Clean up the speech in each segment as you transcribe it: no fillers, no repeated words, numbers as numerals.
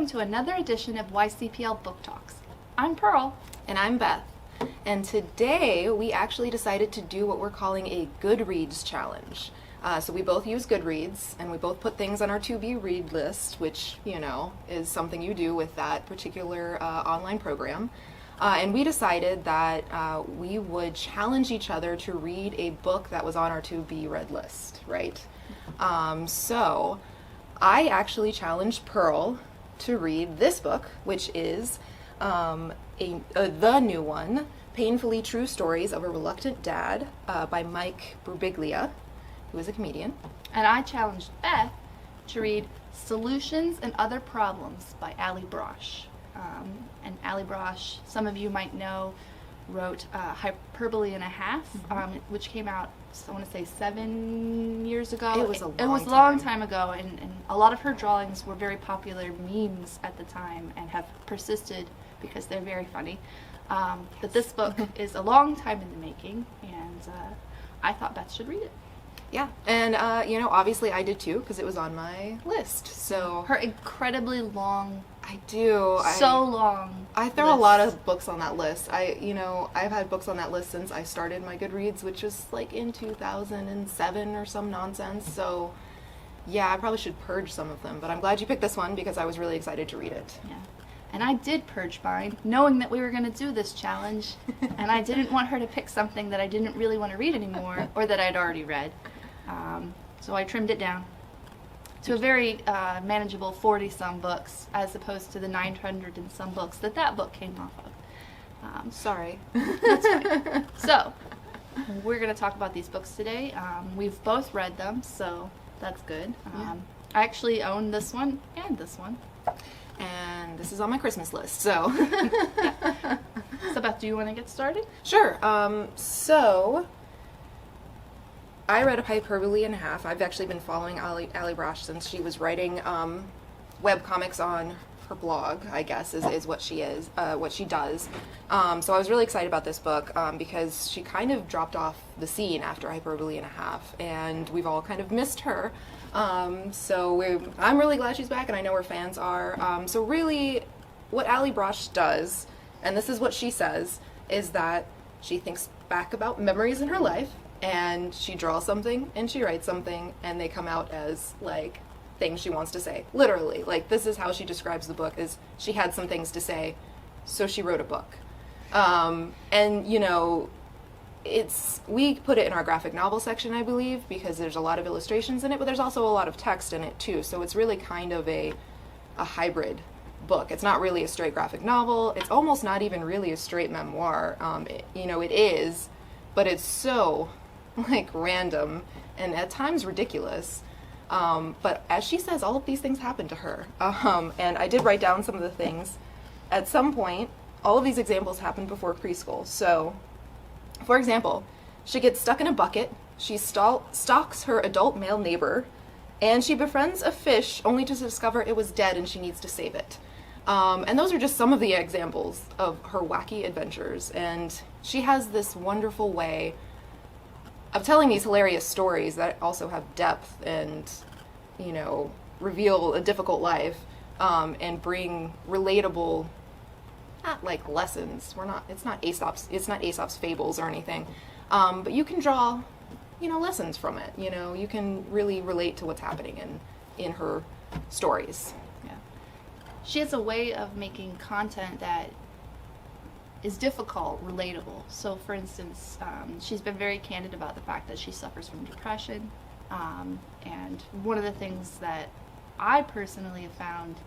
welcome to another edition of YCPL Book Talks. I'm Pearl. And I'm Beth. And today we actually decided to do what we're calling a Goodreads challenge. So we both use Goodreads, and we both put things on our to-be-read list, which, you know, is something you do with that particular online program. And we decided that we would challenge each other to read a book that was on our to-be-read list, right? So I actually challenged Pearl to read this book, which is the new one, Painfully True Stories of a Reluctant Dad by Mike Birbiglia, who is a comedian. And I challenged Beth to read Solutions and Other Problems by Allie Brosh. And Allie Brosh, some of you might know, wrote Hyperbole and a Half, which came out, I want to say 7 years ago. It was a long time ago, and a lot of her drawings were very popular memes at the time and have persisted because they're very funny. But this book is a long time in the making, and I thought Beth should read it. Yeah, and you know, obviously I did too, because it was on my list. So her incredibly long. I do. So long. I throw a lot of books on that list. I've had books on that list since I started my Goodreads, which was like in 2007 or some nonsense. So yeah, I probably should purge some of them. But I'm glad you picked this one because I was really excited to read it. Yeah. And I did purge mine, knowing that we were going to do this challenge, and I didn't want her to pick something that I didn't really want to read anymore, or that I'd already read. So I trimmed it down to a very manageable 40-some books, as opposed to the 900 and some books that book came off of. Sorry. That's fine. So, we're going to talk about these books today. We've both read them, so that's good. I actually own this one and this one. And this is on my Christmas list, so. Yeah. So Beth, do you want to get started? Sure. So I read a Hyperbole and a Half. I've actually been following Allie Brosh since she was writing webcomics on her blog, I guess, is what she does. So I was really excited about this book because she kind of dropped off the scene after Hyperbole and a Half, and we've all kind of missed her. So I'm really glad she's back, and I know her fans are. So really, what Allie Brosh does, and this is what she says, is that she thinks back about memories in her life, and she draws something, and she writes something, and they come out as, like, things she wants to say. Literally. Like, this is how she describes the book, is she had some things to say, so she wrote a book. And, you know, we put it in our graphic novel section, I believe, because there's a lot of illustrations in it, but there's also a lot of text in it too. So it's really kind of a hybrid book. It's not really a straight graphic novel. It's almost not even really a straight memoir. It is, but it's so like random and at times ridiculous. But as she says, all of these things happen to her. And I did write down some of the things. At some point, all of these examples happened before preschool. So, for example, she gets stuck in a bucket, she stalks her adult male neighbor, and she befriends a fish only to discover it was dead and she needs to save it. And those are just some of the examples of her wacky adventures. And she has this wonderful way of telling these hilarious stories that also have depth and, you know, reveal a difficult life, and bring relatable, not like lessons. It's not Aesop's fables or anything. But you can draw, you know, lessons from it. You know, you can really relate to what's happening in her stories. Yeah. She has a way of making content that is difficult, relatable. So, for instance, she's been very candid about the fact that she suffers from depression. And one of the things that I personally have found,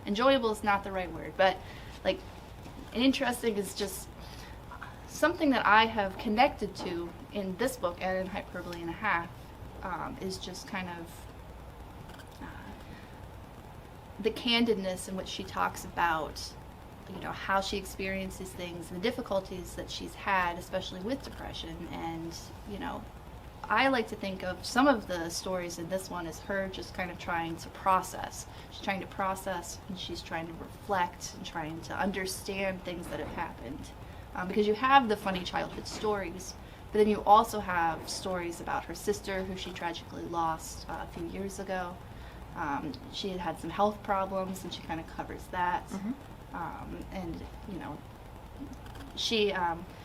enjoyable is not the right word, but like interesting is just something that I have connected to in this book and in Hyperbole and a Half, is just kind of the candidness in which she talks about, you know, how she experiences things and the difficulties that she's had, especially with depression. And, you know, I like to think of some of the stories in this one as her just kind of trying to process. She's trying to process, and she's trying to reflect and trying to understand things that have happened. Because you have the funny childhood stories, but then you also have stories about her sister, who she tragically lost a few years ago. She had had some health problems, and she kind of covers that. And, you know, she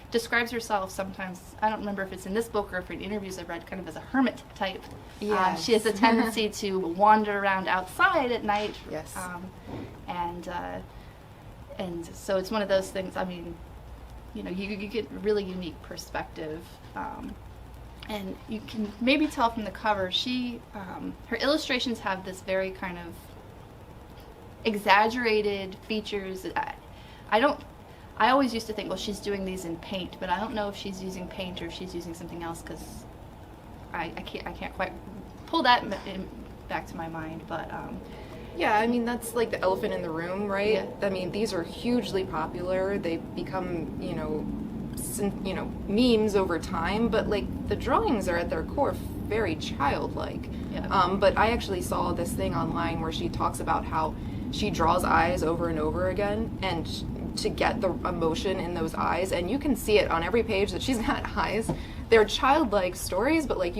describes herself sometimes, I don't remember if it's in this book or if in interviews I've read, kind of as a hermit type. Yes. She has a tendency to wander around outside at night. Yes. And so it's one of those things, I mean, you know, you get really unique perspective. And you can maybe tell from the cover, her illustrations have this very kind of exaggerated features. I always used to think, well, she's doing these in paint, but I don't know if she's using paint or if she's using something else, because I can't quite pull that back to my mind, but yeah, I mean, that's like the elephant in the room, right? Yeah. I mean, these are hugely popular. They become, you know, memes over time, but like the drawings are at their core very childlike. Yeah. But I actually saw this thing online where she talks about how she draws eyes over and over again, and to get the emotion in those eyes, and you can see it on every page that she's got eyes. They're childlike stories, but like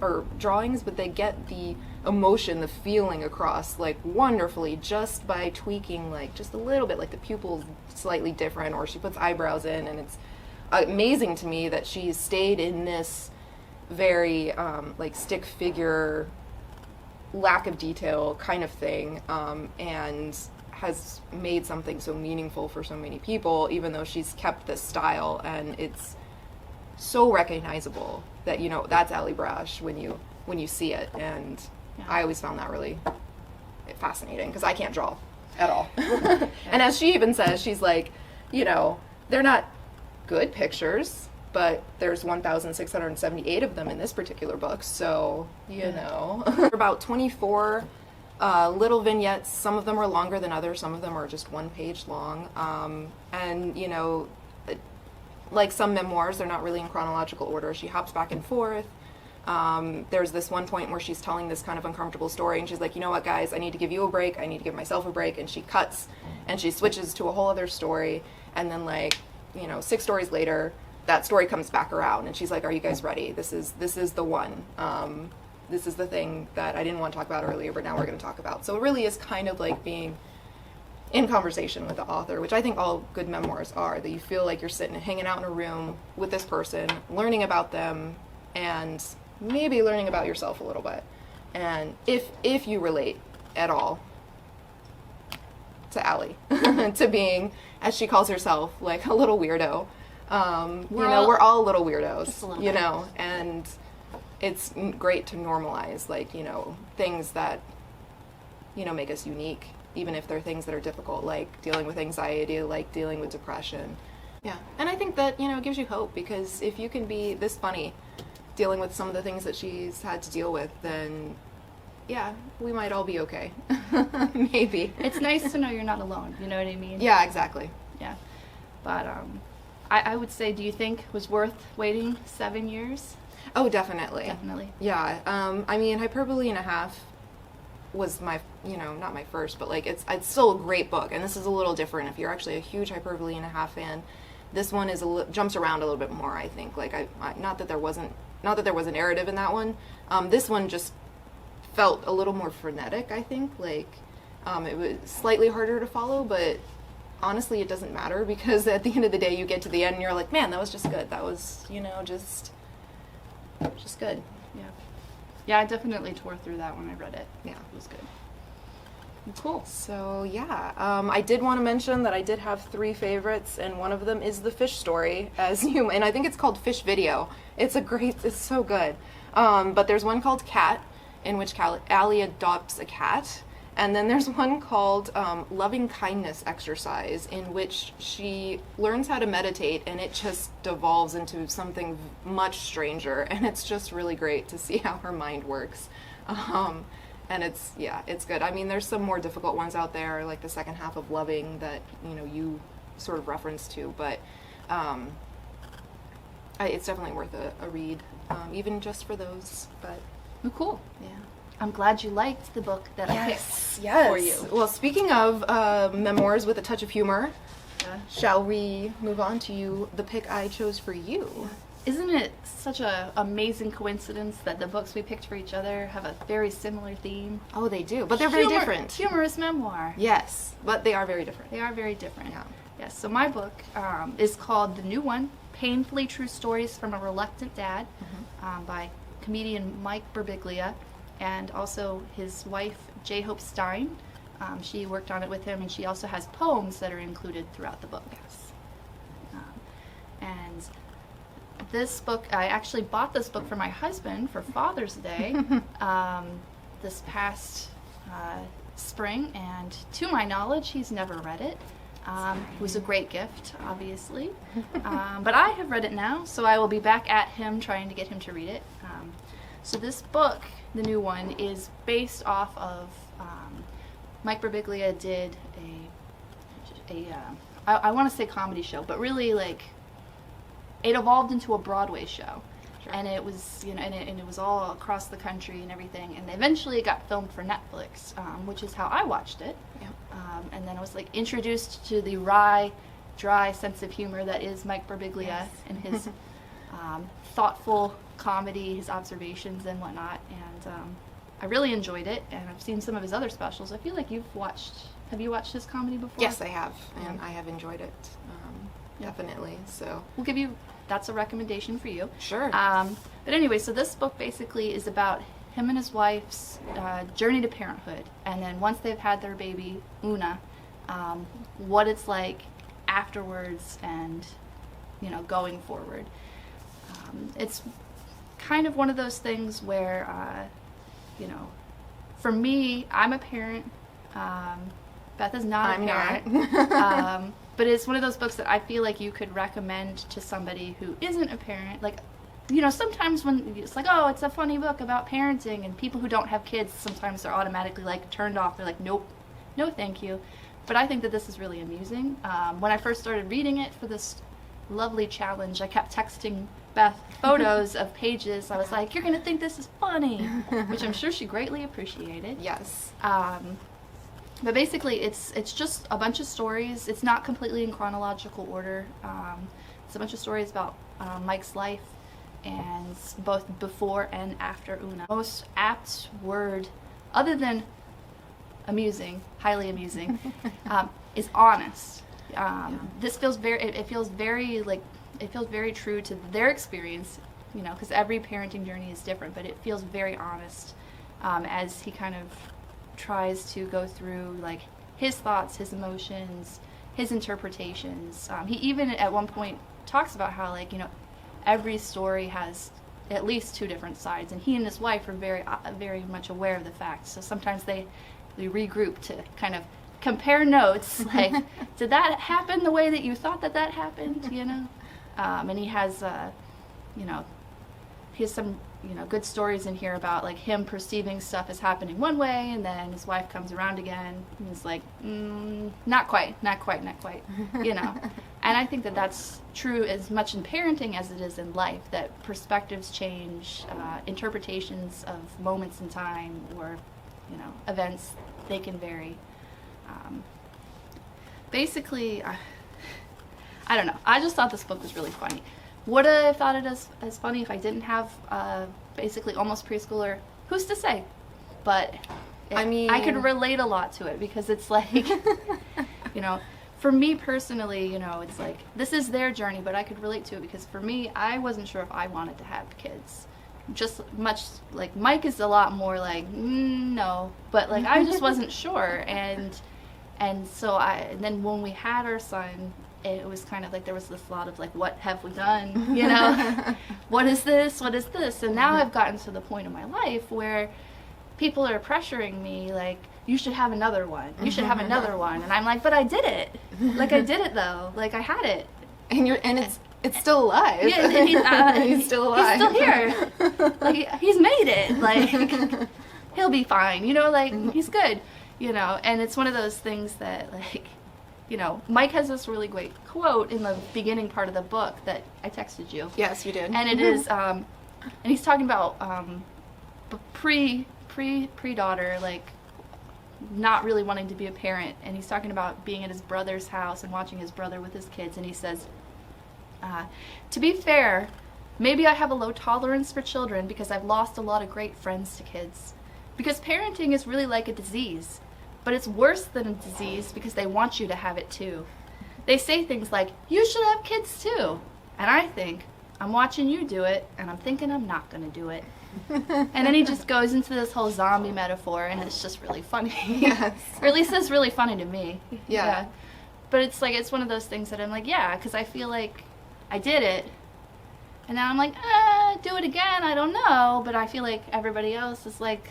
or drawings, but they get the emotion, the feeling across like wonderfully just by tweaking like just a little bit, like the pupils slightly different, or she puts eyebrows in, and it's amazing to me that she's stayed in this very like stick figure, lack of detail kind of thing, and has made something so meaningful for so many people, even though she's kept this style, and it's so recognizable that, you know, that's Allie Brosh when you see it. And Yeah. I always found that really fascinating, because I can't draw at all. And as she even says, she's like, you know, they're not good pictures, but there's 1,678 of them in this particular book, so, you know. About 24 little vignettes. Some of them are longer than others, some of them are just one page long. And, you know, like some memoirs, they're not really in chronological order. She hops back and forth. There's this one point where she's telling this kind of uncomfortable story, and she's like, you know what, guys, I need to give you a break, I need to give myself a break, and she cuts, and she switches to a whole other story, and then, like, you know, 6 stories later, that story comes back around, and she's like, are you guys ready? This is the one. This is the thing that I didn't want to talk about earlier, but now we're going to talk about. So it really is kind of like being in conversation with the author, which I think all good memoirs are, that you feel like you're sitting and hanging out in a room with this person, learning about them, and maybe learning about yourself a little bit. And if you relate at all to Allie, to being, as she calls herself, like a little weirdo, we're all little weirdos, just a little you bit. know, and it's great to normalize, like, you know, things that, you know, make us unique, even if they're things that are difficult, like dealing with anxiety, like dealing with depression. Yeah, and I think that, you know, it gives you hope, because if you can be this funny dealing with some of the things that she's had to deal with, then yeah, we might all be okay. Maybe. It's nice to know you're not alone, you know what I mean? Yeah, exactly. Yeah. But I would say, do you think it was worth waiting 7 years? Oh, definitely. Definitely. Yeah, I mean, Hyperbole and a Half was my, you know, not my first, but like it's still a great book, and this is a little different. If you're actually a huge Hyperbole and a Half fan, this one is jumps around a little bit more, I think. Like I not that there was a narrative in that one. This one just felt a little more frenetic, I think. Like it was slightly harder to follow, but honestly, it doesn't matter, because at the end of the day, you get to the end and you're like, man, that was just good. That was, you know, just good. Yeah. Yeah, I definitely tore through that when I read it. Yeah. It was good. Cool. So yeah, I did want to mention that I did have 3 favorites, and one of them is the fish story, and I think it's called Fish Video. It's so good. But there's one called Cat, in which Allie adopts a cat, and then there's one called Loving Kindness Exercise, in which she learns how to meditate, and it just devolves into something much stranger, and it's just really great to see how her mind works. And it's good. I mean, there's some more difficult ones out there, like the second half of Loving that, you know, you sort of reference to, but it's definitely worth a read, even just for those. But Oh, cool. yeah. I'm glad you liked the book that I picked for you. Well, speaking of memoirs with a touch of humor, Yeah. shall we move on to the pick I chose for you? isn't it such a amazing coincidence that the books we picked for each other have a very similar theme? Oh, they do, but they're very different. Humorous memoir. Yes, but they are very different. They are very different. Yeah. Yes, so my book is called The New One, Painfully True Stories from a Reluctant Dad, by comedian Mike Birbiglia, and also his wife, J-Hope Stein. She worked on it with him, and she also has poems that are included throughout the book. Yes. And this book, I actually bought this book for my husband for Father's Day this past spring, and to my knowledge, he's never read it. It was a great gift, obviously. But I have read it now, so I will be back at him trying to get him to read it. So this book, The New One, is based off of Mike Birbiglia did I want to say comedy show, but really like it evolved into a Broadway show. Sure. And it was, and it was all across the country and everything. And eventually it got filmed for Netflix, which is how I watched it. Yeah. And then I was like introduced to the wry, dry sense of humor that is Mike Birbiglia. Yes. And his thoughtful comedy, his observations and whatnot. And I really enjoyed it. And I've seen some of his other specials. I feel like have you watched his comedy before? Yes, I have. And I have enjoyed it, definitely. So that's a recommendation for you. Sure. But anyway, so this book basically is about him and his wife's journey to parenthood, and then once they've had their baby, Una, what it's like afterwards and, going forward. It's kind of one of those things where, for me, I'm a parent. Beth is not a parent. But it's one of those books that I feel like you could recommend to somebody who isn't a parent. Like, sometimes when it's like, oh, it's a funny book about parenting, and people who don't have kids, sometimes they're automatically like turned off. They're like, nope, no thank you. But I think that this is really amusing. When I first started reading it for this lovely challenge, I kept texting Beth photos of pages. I was like, you're going to think this is funny, which I'm sure she greatly appreciated. Yes. But basically, it's just a bunch of stories. It's not completely in chronological order. It's a bunch of stories about Mike's life, and both before and after Una. Most apt word, other than amusing, highly amusing, is honest. This feels it feels very true to their experience, because every parenting journey is different, but it feels very honest as he kind of tries to go through like his thoughts, his emotions, his interpretations. He even at one point talks about how every story has at least two different sides, and he and his wife are very much aware of the fact. So sometimes they regroup to kind of compare notes, like, did that happen the way that you thought that happened, and he has some good stories in here about like him perceiving stuff as happening one way, and then his wife comes around again and he's like, not quite, and I think that that's true as much in parenting as it is in life, that perspectives change, interpretations of moments in time or events, they can vary. Basically, I don't know, I just thought this book was really funny. Would I have thought it as funny if I didn't have basically almost preschooler? Who's to say? But I could relate a lot to it, because it's like, for me personally, it's like, this is their journey, but I could relate to it because for me, I wasn't sure if I wanted to have kids. Just much like Mike is a lot more like, no, but like I just wasn't sure, and so and then when we had our son, it was kind of like there was this lot of like, what have we done? What is this? And now I've gotten to the point in my life where people are pressuring me like, you should have another one. You should have another one. And I'm like, but I did it. Like, I did it though. Like, I had it. And it's still alive. Yeah, and he's still alive. He's still here. Like, he's made it. Like, he'll be fine. Like, he's good. And it's one of those things that like, Mike has this really great quote in the beginning part of the book that I texted you. Yes, you did. And it is, and he's talking about pre-daughter, like, not really wanting to be a parent. And he's talking about being at his brother's house and watching his brother with his kids. And he says, to be fair, Maybe I have a low tolerance for children because I've lost a lot of great friends to kids. Because parenting is really like a disease, but it's worse than a disease because they want you to have it too. They say things like, you should have kids too. And I think, I'm watching you do it, and I'm thinking I'm not going to do it. And then he just goes into this whole zombie metaphor, and it's just really funny. Yes. Or at least it's really funny to me. Yeah. But it's like, it's one of those things that I'm like, yeah, because I feel like I did it. And now I'm like, do it again, I don't know. But I feel like everybody else is like,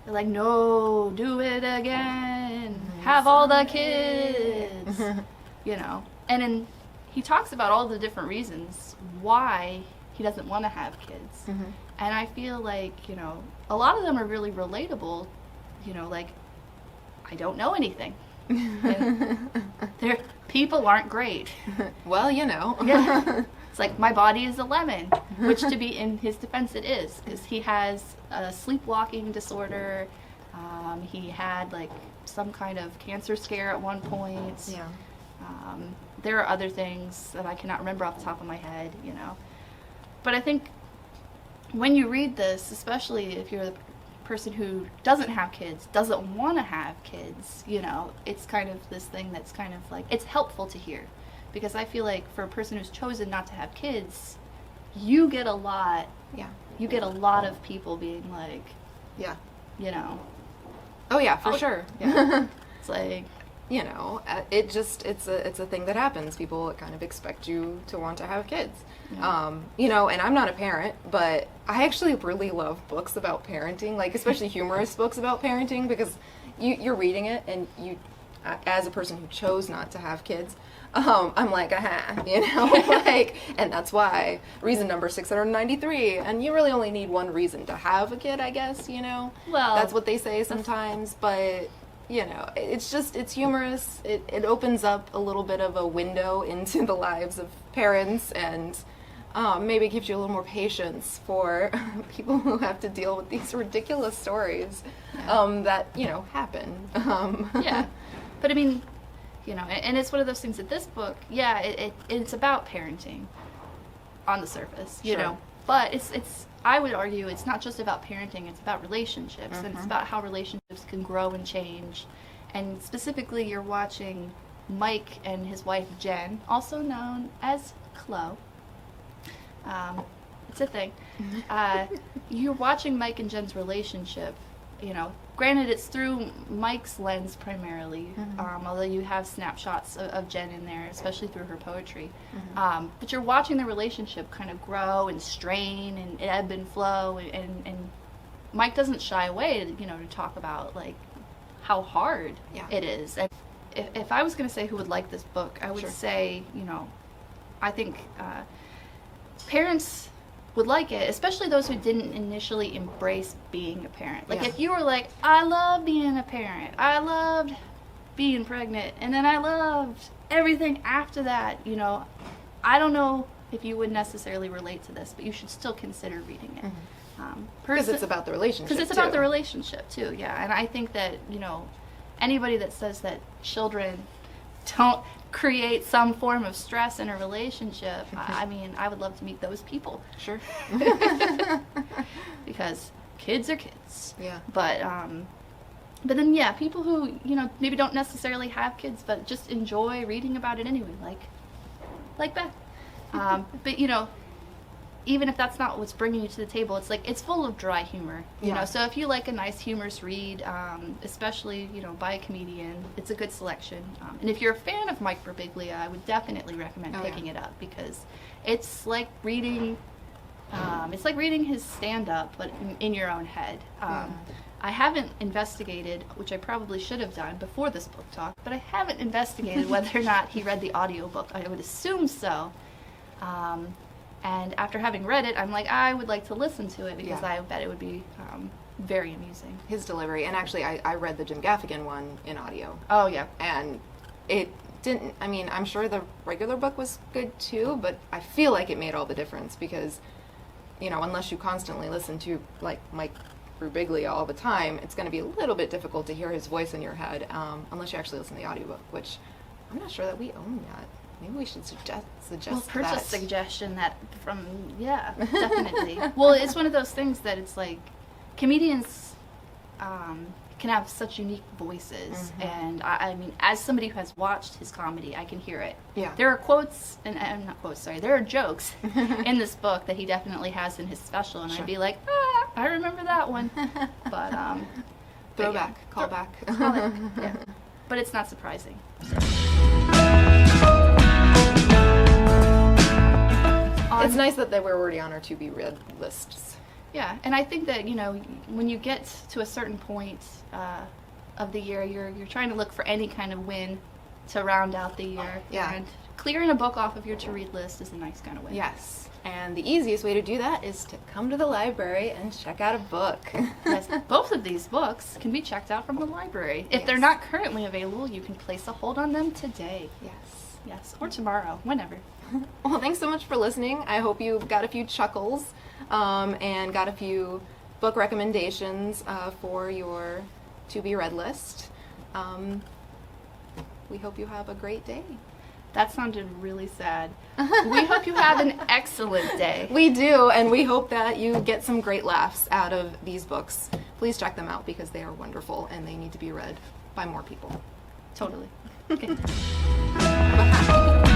they're like, no, do it again. Have all the kids. You know. And then he talks about all the different reasons why he doesn't want to have kids. Mm-hmm. And I feel like, you know, a lot of them are really relatable. You know, like, I don't know anything. People aren't great. Well, you know. Yeah. It's like, my body is a lemon, which to be in his defense it is, because he has a sleepwalking disorder. He had like some kind of cancer scare at one point. Yeah. There are other things that I cannot remember off the top of my head, you know. But I think when you read this, especially if you're the person who doesn't have kids, doesn't want to have kids, you know, it's kind of this thing that's kind of like, it's helpful to hear. Because I feel like for a person who's chosen not to have kids, you get a lot. Yeah. You get a lot of people being like, Yeah. you know. Oh yeah, for sure. Yeah. It's like, you know, it's a thing that happens. People kind of expect you to want to have kids. Yeah. You know, and I'm not a parent, but I actually really love books about parenting, like especially humorous books about parenting, because you're reading it and you, as a person who chose not to have kids, I'm like, you know, like, and that's why reason number 693, and you really only need one reason to have a kid, I guess, you know. well, That's what they say sometimes, but you know, it's humorous. It opens up a little bit of a window into the lives of parents, and maybe gives you a little more patience for people who have to deal with these ridiculous stories that, you know, happen. yeah. But I mean, you know, and it's one of those things that this book, yeah, it's about parenting on the surface, you Sure. know. But it's I would argue it's not just about parenting, it's about relationships, and it's about how relationships can grow and change. And specifically, you're watching Mike and his wife Jen, also known as Chloe. It's a thing. You're watching Mike and Jen's relationship, you know. Granted, it's through Mike's lens primarily, although you have snapshots of Jen in there, especially through her poetry. But you're watching the relationship kind of grow and strain and ebb and flow, and Mike doesn't shy away, you know, to talk about like how hard it is. And if I was going to say who would like this book, I would say, you know, I think parents would like it, especially those who didn't initially embrace being a parent. Like if you were like, I love being a parent, I loved being pregnant, and then I loved everything after that, you know, I don't know if you would necessarily relate to this, but you should still consider reading it. Because it's about the relationship. Because it's about the relationship too, yeah. And I think that, you know, anybody that says that children don't create some form of stress in a relationship, I mean, I would love to meet those people. Sure. Because kids are kids. Yeah. But then, yeah, people who, you know, maybe don't necessarily have kids, but just enjoy reading about it anyway, like Beth. But, you know, even if that's not what's bringing you to the table, it's like, it's full of dry humor, you know. So if you like a nice humorous read, especially, you know, by a comedian, it's a good selection. And if you're a fan of Mike Birbiglia, I would definitely recommend picking it up, because it's like reading his stand-up, but in your own head. I haven't investigated, which I probably should have done before this book talk, but I haven't investigated whether or not he read the audiobook. I would assume so. And after having read it, I'm like, I would like to listen to it, because I bet it would be very amusing. His delivery, and actually I read the Jim Gaffigan one in audio. Oh, yeah. And it didn't, I mean, I'm sure the regular book was good too, but I feel like it made all the difference, because, you know, unless you constantly listen to, like, Mike Birbiglia all the time, it's going to be a little bit difficult to hear his voice in your head, unless you actually listen to the audiobook, which I'm not sure that we own yet. Maybe we should suggest Well, purchase that. suggestion that from, yeah, definitely. Well, it's one of those things that it's like, comedians can have such unique voices, and I mean, as somebody who has watched his comedy, I can hear it. Yeah. There are quotes, and not quotes, sorry, there are jokes in this book that he definitely has in his special, and Sure. I'd be like, I remember that one. But, Throwback, yeah. callback. Yeah. But it's not surprising. It's nice that they were already on our to-be-read lists. Yeah, and I think that, you know, when you get to a certain point of the year, you're trying to look for any kind of win to round out the year. Yeah. And clearing a book off of your to-read list is a nice kind of win. Yes. And the easiest way to do that is to come to the library and check out a book. Yes, both of these books can be checked out from the library. If they're Yes. not currently available, you can place a hold on them today. Yes. Yes, or tomorrow, whenever. Well, thanks so much for listening. I hope you got a few chuckles and got a few book recommendations for your to-be-read list. We hope you have a great day. That sounded really sad. We hope you have an excellent day. We do, and we hope that you get some great laughs out of these books. Please check them out because they are wonderful and they need to be read by more people. Totally. Okay. Bye.